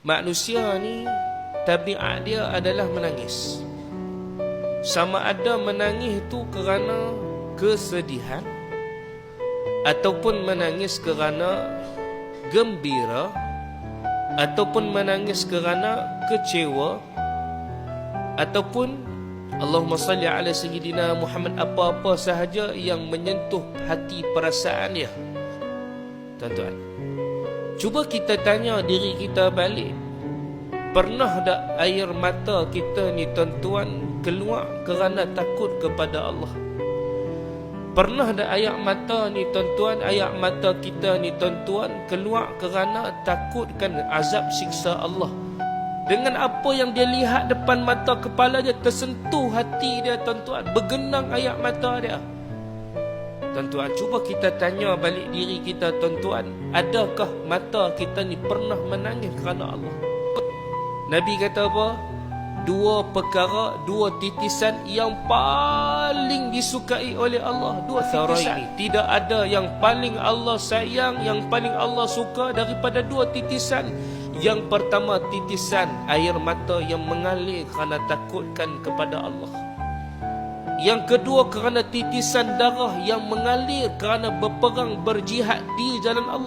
manusia ni tabiat dia adalah menangis. Sama ada menangis itu kerana kesedihan ataupun menangis kerana gembira ataupun menangis kerana kecewa ataupun Allahumma salli ala sayyidina Muhammad, apa-apa sahaja yang menyentuh hati perasaan dia. Tuan-tuan, cuba kita tanya diri kita balik. Pernah tak air mata kita ni tuan-tuan keluar kerana takut kepada Allah? Pernah tak air mata ni tuan-tuan, air mata kita ni tuan-tuan keluar kerana takutkan azab siksa Allah? Dengan apa yang dia lihat depan mata kepala dia, tersentuh hati dia tuan-tuan, bergenang air mata dia. Tuan-tuan, cuba kita tanya balik diri kita tuan-tuan, adakah mata kita ni pernah menangis kerana Allah? Nabi kata apa? Dua perkara, dua titisan yang paling disukai oleh Allah. Dua titisan. Tidak ada yang paling Allah sayang, yang paling Allah suka daripada dua titisan. Yang pertama, titisan air mata yang mengalir kerana takutkan kepada Allah. Yang kedua, kerana titisan darah yang mengalir kerana berperang, berjihad di jalan Allah.